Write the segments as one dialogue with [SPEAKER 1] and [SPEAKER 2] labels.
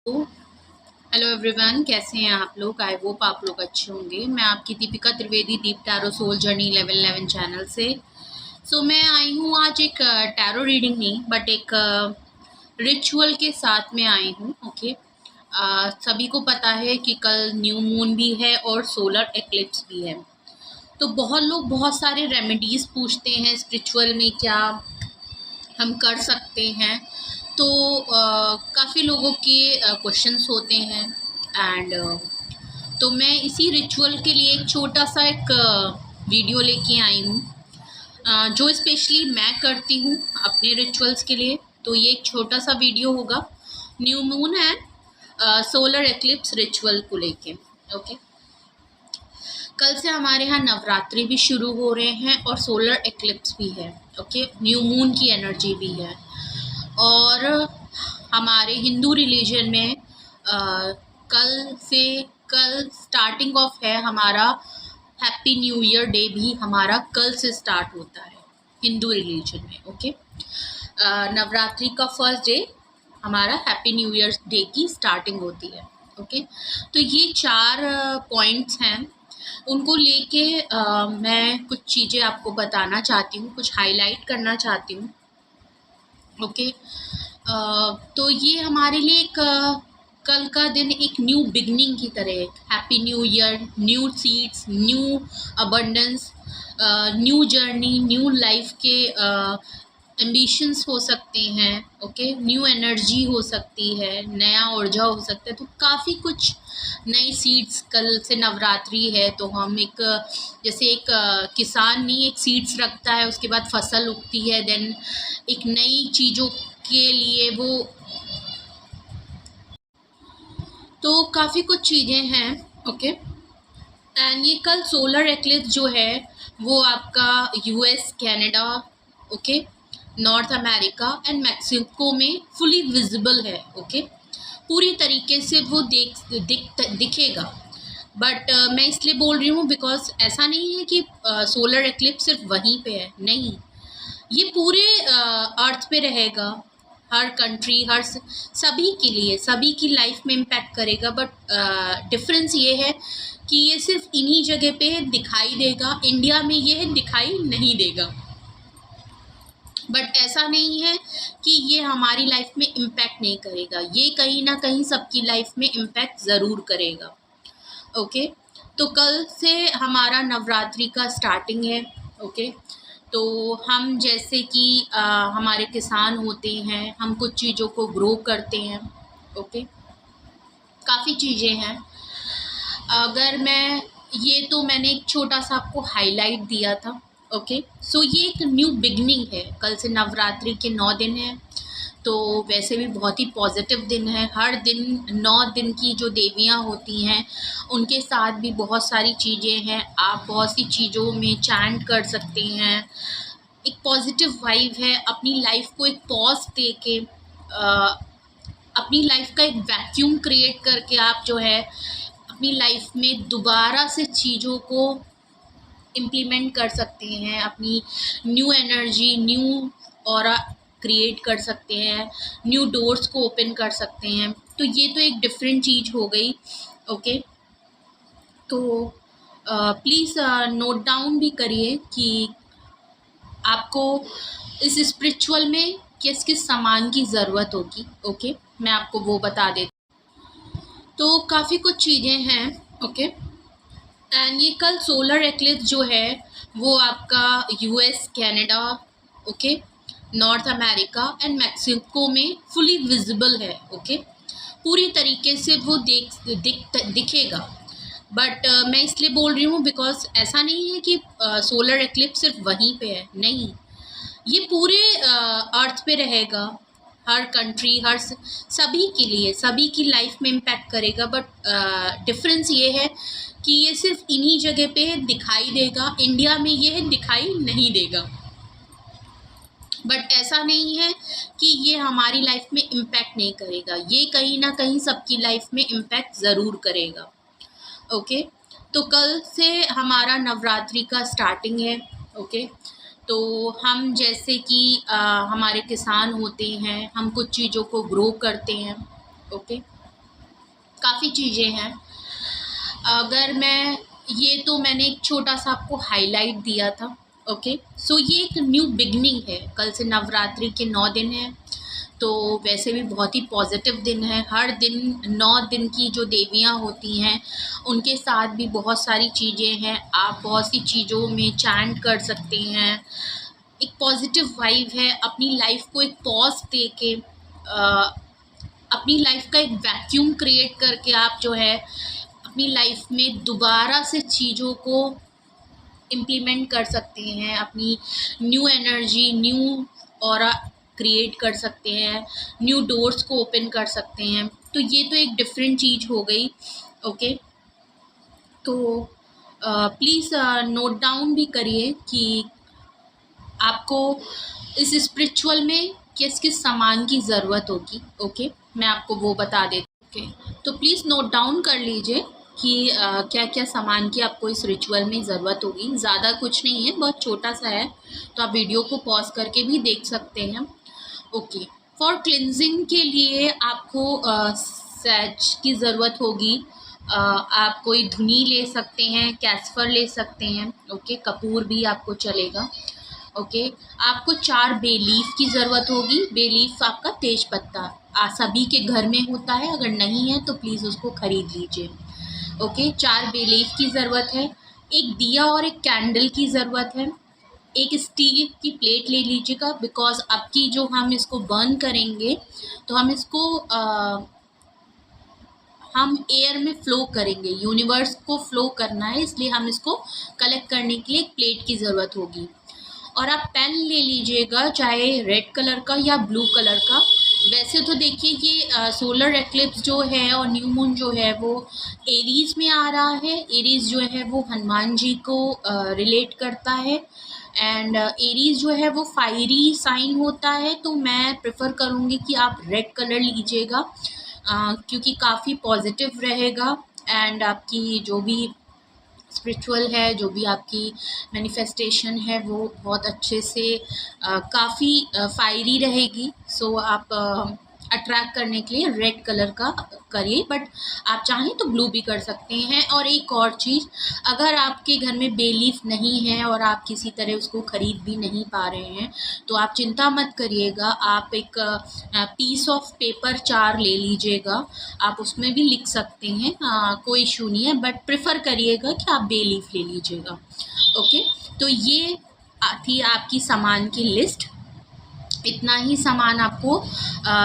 [SPEAKER 1] तो hello everyone, कैसे हैं आप लोग। आई होप आप लोग अच्छे होंगे। मैं आपकी दीपिका त्रिवेदी, दीप टैरो सोल जर्नी 1111 चैनल से। मैं आई हूँ आज एक टैरो रीडिंग नहीं बट एक रिचुअल के साथ में आई हूँ। ओके, सभी को पता है कि कल न्यू मून भी है और सोलर एक्लिप्स भी है। तो बहुत लोग बहुत सारे रेमेडीज़ पूछते हैं स्पिरिचुअल में क्या हम कर सकते हैं। तो काफ़ी लोगों के क्वेश्चंस होते हैं एंड तो मैं इसी रिचुअल के लिए एक छोटा सा एक वीडियो लेके आई हूँ, जो स्पेशली मैं करती हूँ अपने रिचुअल्स के लिए। तो ये एक छोटा सा वीडियो होगा new moon and solar eclipse ritual को लेके। ओके, कल से हमारे यहाँ नवरात्रि भी शुरू हो रहे हैं और सोलर एक्लिप्स भी है। ओके, न्यू मून की एनर्जी भी है। और हमारे हिंदू रिलीजन में कल स्टार्टिंग ऑफ है हमारा हैप्पी न्यू ईयर डे भी हमारा कल से स्टार्ट होता है हिंदू रिलीजन में। ओके, नवरात्रि का फर्स्ट डे हमारा हैप्पी न्यू ईयर डे की स्टार्टिंग होती है। ओके, तो ये 4 पॉइंट्स हैं, उनको लेके मैं कुछ चीज़ें आपको बताना चाहती हूँ, कुछ हाईलाइट करना चाहती हूँ। ओके, तो ये हमारे लिए एक कल का दिन एक न्यू बिगनिंग की तरह है। Happy new year, new seeds, new abundance, new journey, new life के एम्बिशंस हो सकते हैं। ओके, न्यू एनर्जी हो सकती है, नया ऊर्जा हो सकता है। तो काफ़ी कुछ नई सीड्स, कल से नवरात्रि है तो हम एक जैसे एक किसान नहीं एक सीड्स रखता है, उसके बाद फसल उगती है, देन एक नई चीज़ों के लिए वो, तो काफ़ी कुछ चीज़ें हैं। ओके, एंड ये कल सोलर एक्लिप्स जो है वो आपका US, Canada, okay, north America and Mexico में फुली विजिबल है। ओके, पूरी तरीके से वो दिखेगा। बट मैं इसलिए बोल रही हूँ बिकॉज ऐसा नहीं है कि सोलर एक्लिप्स सिर्फ वहीं पे है, नहीं, ये पूरे अर्थ पे रहेगा। हर कंट्री, सभी के लिए, सभी की लाइफ में इम्पैक्ट करेगा। बट डिफरेंस ये है कि ये सिर्फ इन्हीं जगह पे दिखाई देगा, इंडिया में ये दिखाई नहीं देगा। बट ऐसा नहीं है कि ये हमारी लाइफ में इम्पैक्ट नहीं करेगा, ये कहीं ना कहीं सबकी लाइफ में इम्पैक्ट ज़रूर करेगा। ओके, तो कल से हमारा नवरात्रि का स्टार्टिंग है। ओके, तो हम जैसे कि हमारे किसान होते हैं, हम कुछ चीज़ों को ग्रो करते हैं। ओके, काफ़ी चीज़ें हैं। अगर मैं ये तो मैंने एक छोटा सा आपको हाईलाइट दिया था। ओके, सो ये एक न्यू बिगनिंग है। कल से नवरात्रि के 9 दिन हैं, तो वैसे भी बहुत ही पॉजिटिव दिन है। हर दिन 9 दिन की जो देवियाँ होती हैं उनके साथ भी बहुत सारी चीज़ें हैं। आप बहुत सी चीज़ों में चैंट कर सकते हैं। एक पॉजिटिव वाइब है। अपनी लाइफ को एक पॉज दे के अपनी लाइफ का एक वैक्यूम क्रिएट करके आप जो है अपनी लाइफ में दोबारा से चीज़ों को इम्प्लीमेंट कर सकते हैं। अपनी new energy, new aura create कर सकते हैं, न्यू डोर्स को ओपन कर सकते हैं। तो ये तो एक डिफरेंट चीज़ हो गई। ओके, तो प्लीज़ नोट डाउन भी करिए कि आपको इस स्पिरिचुअल में किस किस सामान की ज़रूरत होगी। ओके, मैं आपको वो बता देती हूँ। तो काफ़ी कुछ चीज़ें हैं। ओके, एंड ये कल सोलर एक्लिप्स जो है वो आपका US, Canada, okay, north America and Mexico में फुली विजिबल है। ओके, पूरी तरीके से वो दिखेगा। बट मैं इसलिए बोल रही हूँ बिकॉज ऐसा नहीं है कि सोलर एक्लिप्स सिर्फ वहीं पे है, नहीं, ये पूरे अर्थ पे रहेगा। हर कंट्री, सभी के लिए, सभी की लाइफ में इम्पैक्ट करेगा। बट डिफरेंस ये है कि ये सिर्फ इन्हीं जगह पे दिखाई देगा, इंडिया में ये दिखाई नहीं देगा। बट ऐसा नहीं है कि ये हमारी लाइफ में इम्पैक्ट नहीं करेगा, ये कहीं ना कहीं सबकी लाइफ में इम्पैक्ट ज़रूर करेगा। ओके, तो कल से हमारा नवरात्रि का स्टार्टिंग है। ओके, तो हम जैसे कि हमारे किसान होते हैं, हम कुछ चीज़ों को ग्रो करते हैं। ओके, काफ़ी चीज़ें हैं। अगर मैं ये तो मैंने एक छोटा सा आपको हाईलाइट दिया था। ओके, सो ये एक न्यू बिगनिंग है। कल से नवरात्रि के 9 दिन हैं, तो वैसे भी बहुत ही पॉजिटिव दिन है। हर दिन 9 दिन की जो देवियाँ होती हैं उनके साथ भी बहुत सारी चीज़ें हैं। आप बहुत सी चीज़ों में चैंट कर सकते हैं। एक पॉजिटिव वाइब है। अपनी लाइफ को एक पॉज दे के अपनी लाइफ का एक वैक्यूम क्रिएट करके आप जो है अपनी लाइफ में दोबारा से चीज़ों को इम्प्लीमेंट कर सकते हैं। अपनी new energy, new aura create कर सकते हैं, न्यू डोर्स को ओपन कर सकते हैं। तो ये तो एक डिफरेंट चीज़ हो गई। ओके, तो प्लीज़ नोट डाउन भी करिए कि आपको इस स्पिरिचुअल में किस किस सामान की ज़रूरत होगी। ओके, मैं आपको वो बता देती हूँ। ओके, तो प्लीज़ नोट डाउन कर लीजिए कि क्या क्या सामान की आपको इस रिचुअल में ज़रूरत होगी। ज़्यादा कुछ नहीं है, बहुत छोटा सा है, तो आप वीडियो को पॉज करके भी देख सकते हैं। ओके, फॉर क्लिनजिंग के लिए आपको सैज की ज़रूरत होगी। आप कोई धुनी ले सकते हैं, कैस्फर ले सकते हैं। ओके, कपूर भी आपको चलेगा। ओके, आपको 4 बे लीफ की ज़रूरत होगी। बे लीफ आपका तेज पत्ता सभी के घर में होता है, अगर नहीं है तो प्लीज़ उसको ख़रीद लीजिए। ओके, 4 बे लीफ की ज़रूरत है। एक दिया और एक कैंडल की ज़रूरत है। एक स्टील की प्लेट ले लीजिएगा, बिकॉज़ अब की जो हम इसको बर्न करेंगे तो हम इसको हम एयर में फ़्लो करेंगे। यूनिवर्स को फ़्लो करना है, इसलिए हम इसको कलेक्ट करने के लिए एक प्लेट की ज़रूरत होगी। और आप पेन ले लीजिएगा, चाहे रेड कलर का या ब्लू कलर का। वैसे तो देखिए ये सोलर एक्लिप्स जो है और न्यू मून जो है वो एरीज़ में आ रहा है। एरीज़ जो है वो हनुमान जी को रिलेट करता है, एंड एरीज़ जो है वो फायरी साइन होता है। तो मैं प्रेफर करूँगी कि आप रेड कलर लीजिएगा, क्योंकि काफ़ी पॉजिटिव रहेगा। एंड आपकी जो भी स्पिरिचुअल है, जो भी आपकी मैनिफेस्टेशन है, वो बहुत अच्छे से काफ़ी फायरी रहेगी। सो आप अट्रैक्ट करने के लिए रेड कलर का करिए, बट आप चाहें तो ब्लू भी कर सकते हैं। और एक और चीज़, अगर आपके घर में बे लीफ नहीं है और आप किसी तरह उसको ख़रीद भी नहीं पा रहे हैं, तो आप चिंता मत करिएगा। आप एक पीस ऑफ पेपर 4 ले लीजिएगा, आप उसमें भी लिख सकते हैं, कोई इशू नहीं है, बट प्रेफर करिएगा कि आप बे लीफ ले लीजिएगा। ओके, तो ये थी आपकी सामान की लिस्ट। इतना ही सामान आपको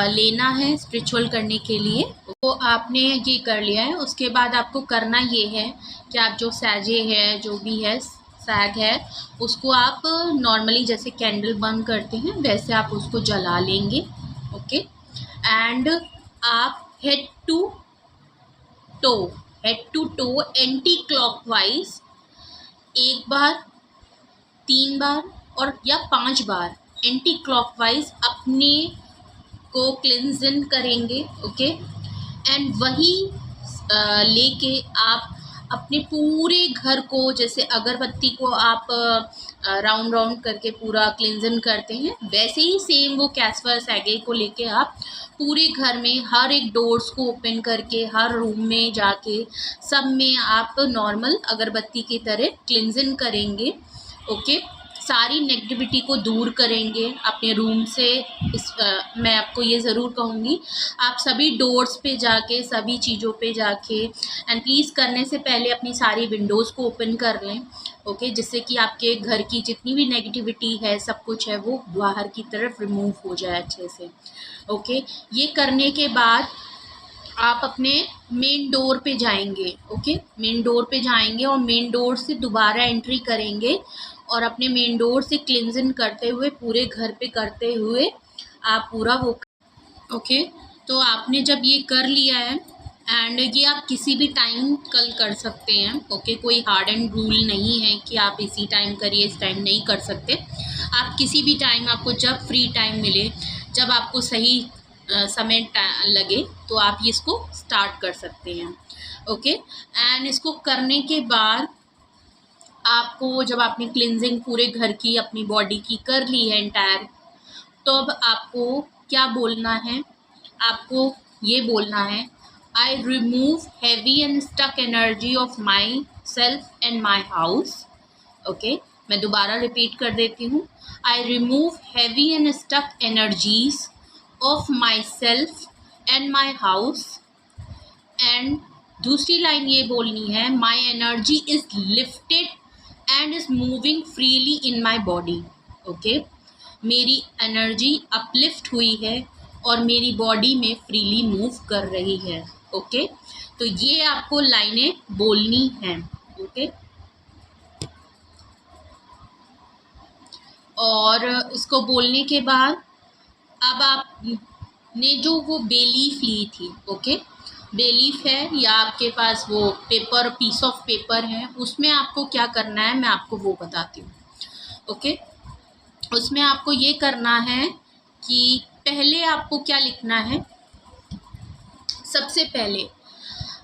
[SPEAKER 1] लेना है स्पिरिचुअल करने के लिए। तो आपने ये कर लिया है। उसके बाद आपको करना ये है कि आप जो सैजे है, जो भी है सैग है, उसको आप नॉर्मली जैसे कैंडल बर्न करते हैं वैसे आप उसको जला लेंगे। ओके, एंड आप head to toe anti clockwise 1 बार, 3 बार और या 5 बार एंटी क्लॉकवाइज अपने को क्लिंजन करेंगे। ओके, एंड वही लेके आप अपने पूरे घर को, जैसे अगरबत्ती को आप राउंड राउंड करके पूरा क्लिंजन करते हैं, वैसे ही सेम वो कैस्पर सैगे को लेके आप पूरे घर में हर एक डोर्स को ओपन करके हर रूम में जाके सब में आप नॉर्मल अगरबत्ती की तरह क्लिंजन करेंगे। ओके, सारी नेगेटिविटी को दूर करेंगे अपने रूम से। मैं आपको ये ज़रूर कहूँगी, आप सभी डोर्स पे जाके, सभी चीज़ों पे जाके, एंड प्लीज़ करने से पहले अपनी सारी विंडोज़ को ओपन कर लें। ओके, जिससे कि आपके घर की जितनी भी नेगेटिविटी है, सब कुछ है, वो बाहर की तरफ रिमूव हो जाए अच्छे से। ओके, ये करने के बाद आप अपने मेन डोर पे जाएंगे। ओके, मेन डोर पे जाएंगे और मेन डोर से दोबारा एंट्री करेंगे और अपने मेन डोर से क्लिंजन करते हुए, पूरे घर पे करते हुए आप पूरा वो। ओके, तो आपने जब ये कर लिया है, एंड ये आप किसी भी टाइम कल कर सकते हैं। ओके, कोई हार्ड एंड रूल नहीं है कि आप इसी टाइम करिए, इस टाइम नहीं कर सकते। आप किसी भी टाइम, आपको जब फ्री टाइम मिले, जब आपको सही समय लगे, तो आप इसको स्टार्ट कर सकते हैं। ओके, एंड इसको करने के बाद आपको, जब आपने क्लिंजिंग पूरे घर की, अपनी बॉडी की कर ली है एंटायर, तो अब आपको क्या बोलना है? आपको ये बोलना है, I remove heavy and stuck energy of myself and my house. Okay, मैं दोबारा रिपीट कर देती हूँ. I remove heavy and stuck energies of myself and my house. And दूसरी लाइन ये बोलनी है, my energy is lifted and is moving freely in my body. Okay, मेरी एनर्जी अपलिफ्ट हुई है और मेरी बॉडी में फ्रीली मूव कर रही है. ओके, तो ये आपको लाइनें बोलनी हैं. ओके, और इसको बोलने के बाद अब आपने जो वो बेलीफ ली थी, ओके, बेलीफ है या आपके पास वो पेपर, पीस ऑफ पेपर है, उसमें आपको क्या करना है मैं आपको वो बताती हूँ. ओके, उसमें आपको ये करना है कि पहले आपको क्या लिखना है. सबसे पहले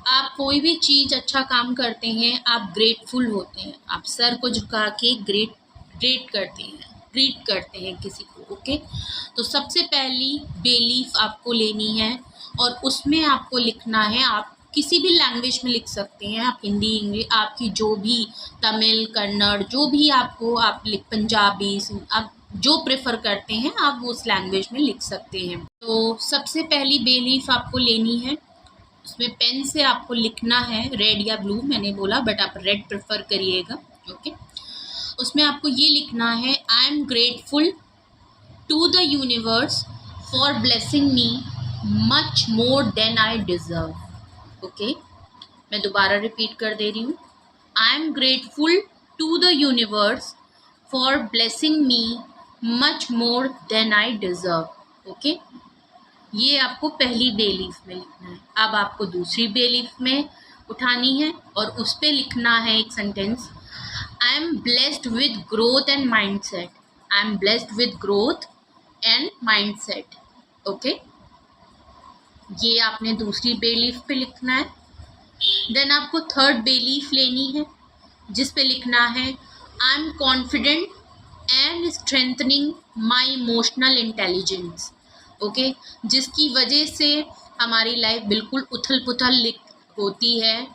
[SPEAKER 1] आप कोई भी चीज़ अच्छा काम करते हैं, आप ग्रेटफुल होते हैं, आप सर को झुका के ग्रेट करते हैं किसी को. ओके, तो सबसे पहली बेलीफ आपको लेनी है और उसमें आपको लिखना है. आप किसी भी लैंग्वेज में लिख सकते हैं, आप हिंदी, इंग्लिश, आपकी जो भी, तमिल, कन्नड़, जो भी आपको, आप पंजाबी, आप जो प्रेफर करते हैं आप उस लैंग्वेज में लिख सकते हैं. तो सबसे पहली बेलीफ आपको लेनी है, उसमें पेन से आपको लिखना है, रेड या ब्लू मैंने बोला, बट आप रेड प्रेफर करिएगा. ओके, उसमें आपको ये लिखना है, I am grateful to the universe for blessing me much more than I deserve. Okay, मैं दोबारा रिपीट कर दे रही हूँ. I am grateful to the universe for blessing me much more than I deserve. Okay, ये आपको पहली बेलीफ में लिखना है. अब आपको दूसरी बेलीफ में उठानी है और उस पर लिखना है एक sentence, I am blessed with growth and mindset. I am blessed with growth and mindset. Okay, ये आपने दूसरी बेलीफ पे लिखना है. देन आपको थर्ड बेलीफ लेनी है जिस पे लिखना है, I am confident and strengthening my emotional intelligence. Okay, जिसकी वजह से हमारी लाइफ बिल्कुल उथल पुथल होती है.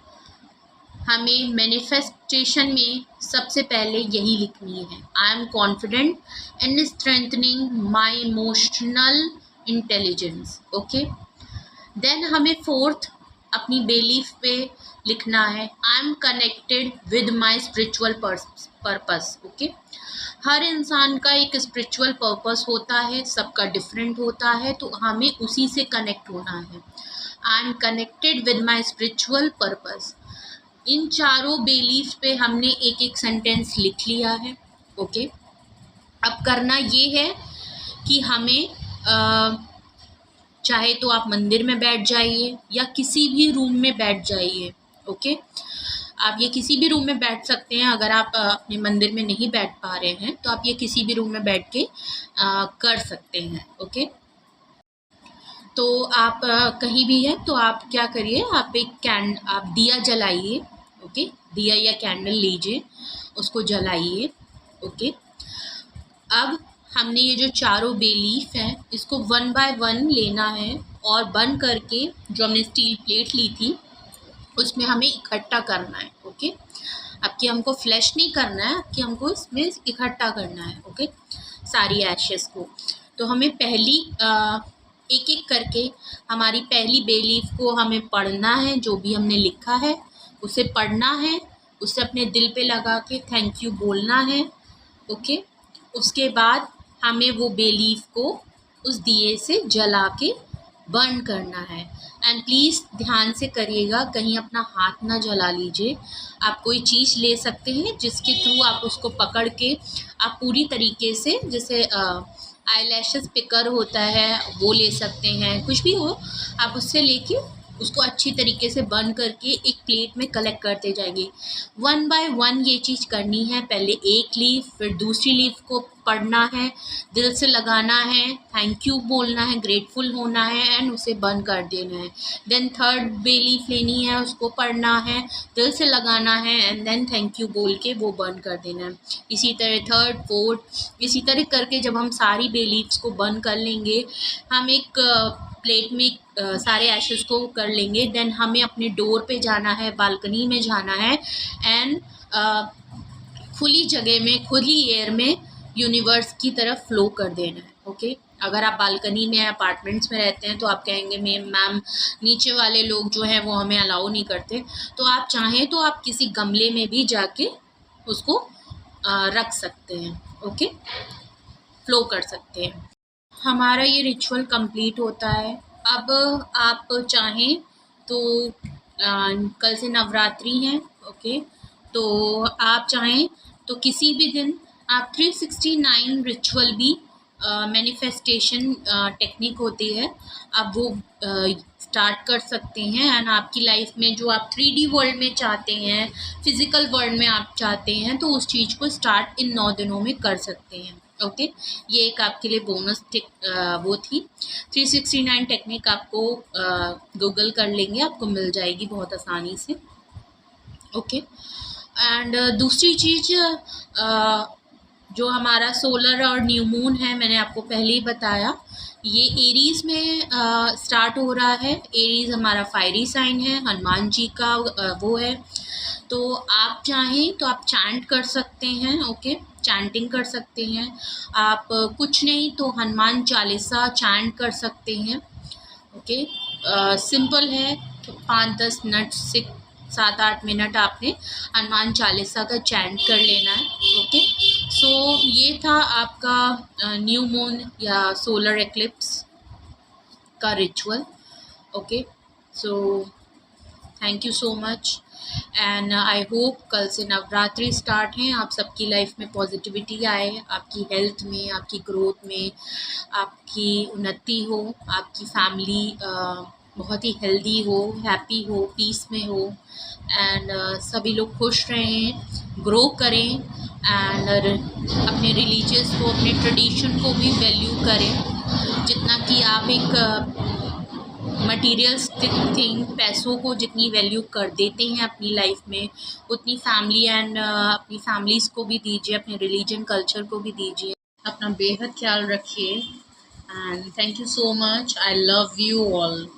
[SPEAKER 1] हमें मैनिफेस्टेशन में सबसे पहले यही लिखनी है, I am confident and strengthening my emotional intelligence. Okay, then हमें फोर्थ अपनी बेलीफ पे लिखना है, I am connected with my spiritual purpose. Okay, हर इंसान का एक स्पिरिचुअल पर्पस होता है, सबका डिफरेंट होता है, तो हमें उसी से कनेक्ट होना है. I am connected with my spiritual purpose. इन चारों बेलीफ पे हमने एक एक सेंटेंस लिख लिया है. ओके, अब करना ये है कि हमें चाहे तो आप मंदिर में बैठ जाइए या किसी भी रूम में बैठ जाइए. ओके, आप ये किसी भी रूम में बैठ सकते हैं. अगर आप अपने मंदिर में नहीं बैठ पा रहे हैं तो आप ये किसी भी रूम में बैठ के कर सकते हैं. ओके, तो आप कहीं भी है तो आप क्या करिए, आप दिया जलाइए. ओके, दिया या कैंडल लीजिए, उसको जलाइए. ओके, अब हमने ये जो चारों बेलीफ हैं इसको 1 बाय 1 लेना है और बंद करके जो हमने स्टील प्लेट ली थी उसमें हमें इकट्ठा करना है. ओके, अब कि हमको फ्लैश नहीं करना है, कि हमको इसमें इकट्ठा करना है. ओके, सारी एशेस को. तो हमें पहली एक एक करके हमारी पहली बेलीफ को हमें पढ़ना है, जो भी हमने लिखा है उसे पढ़ना है, उसे अपने दिल पे लगा के थैंक यू बोलना है. ओके, उसके बाद हमें वो बेलीफ को उस दिए से जला के बर्न करना है. एंड प्लीज़ ध्यान से करिएगा, कहीं अपना हाथ ना जला लीजिए. आप कोई चीज़ ले सकते हैं जिसके थ्रू आप उसको पकड़ के आप पूरी तरीके से, जैसे आईलैशेस पिकर होता है वो ले सकते हैं, कुछ भी हो आप उससे लेके उसको अच्छी तरीके से बर्न करके एक प्लेट में कलेक्ट करते जाएंगे. 1 बाय 1 ये चीज़ करनी है. पहले एक लीफ, फिर दूसरी लीफ को पढ़ना है, दिल से लगाना है, थैंक यू बोलना है, ग्रेटफुल होना है एंड उसे बर्न कर देना है. देन थर्ड बेलीफ लेनी है, उसको पढ़ना है, दिल से लगाना है एंड देन थैंक यू बोल के वो बर्न कर देना है. इसी तरह थर्ड, फोर्थ, इसी तरह करके जब हम सारी बेलीफ्स को बर्न कर लेंगे, हम एक प्लेट में सारे एशेस को कर लेंगे। देन हमें अपने डोर पे जाना है, बालकनी में जाना है एंड खुली जगह में, खुली एयर में यूनिवर्स की तरफ फ्लो कर देना है। ओके, अगर आप बालकनी में अपार्टमेंट्स में रहते हैं तो आप कहेंगे मैम नीचे वाले लोग जो हैं वो हमें अलाउ नहीं करते, तो आप चाहें तो आप किसी गमले में भी जाके उसको रख सकते हैं। ओके, फ्लो कर सकते हैं। हमारा ये रिचुअल कंप्लीट होता है। अब आप चाहें तो कल से नवरात्रि हैं, ओके, तो आप चाहें तो किसी भी दिन आप 369 रिचुअल भी मैनिफेस्टेशन टेक्निक होती है, आप वो स्टार्ट कर सकते हैं एंड आपकी लाइफ में जो आप 3D वर्ल्ड में चाहते हैं, फिज़िकल वर्ल्ड में आप चाहते हैं, तो उस चीज़ को स्टार्ट इन 9 दिनों में कर सकते हैं। ओके, ये एक आपके लिए बोनस वो थी। 369 टेक्निक आपको गूगल कर लेंगे, आपको मिल जाएगी बहुत आसानी से। ओके, एंड दूसरी चीज़ जो हमारा सोलर और न्यू मून है, मैंने आपको पहले ही बताया, ये एरीज़ में स्टार्ट हो रहा है। एरीज़ हमारा फायरी साइन है, हनुमान जी का वो है। तो आप चाहें तो आप चैंट कर सकते हैं। ओके, चैंटिंग कर सकते हैं आप, कुछ नहीं तो हनुमान चालीसा चैंट कर सकते हैं। ओके, सिंपल है, 5-10 मिनट से 7-8 मिनट आपने हनुमान चालीसा का चैंट कर लेना है। ओके, सो ये था आपका न्यू मून या सोलर एक्लिप्स का ritual. Okay, so thank you so much and I hope कल से नवरात्रि स्टार्ट हैं, आप सबकी लाइफ में पॉजिटिविटी आए, आपकी हेल्थ में, आपकी ग्रोथ में, आपकी उन्नति हो, आपकी फैमिली बहुत ही हेल्दी हो, हैप्पी हो, पीस में हो एंड सभी लोग खुश रहें, ग्रो करें एंड अपने रिलीजियस को, अपने ट्रेडिशन को भी वैल्यू करें। जितना कि आप एक मटीरियलिस्टिक थिंग, पैसों को जितनी वैल्यू कर देते हैं अपनी लाइफ में, उतनी फैमिली एंड अपनी फैमिलीज़ को भी दीजिए, अपने रिलीजन कल्चर को भी दीजिए। अपना बेहद ख्याल रखिए and thank you so much. I love you all.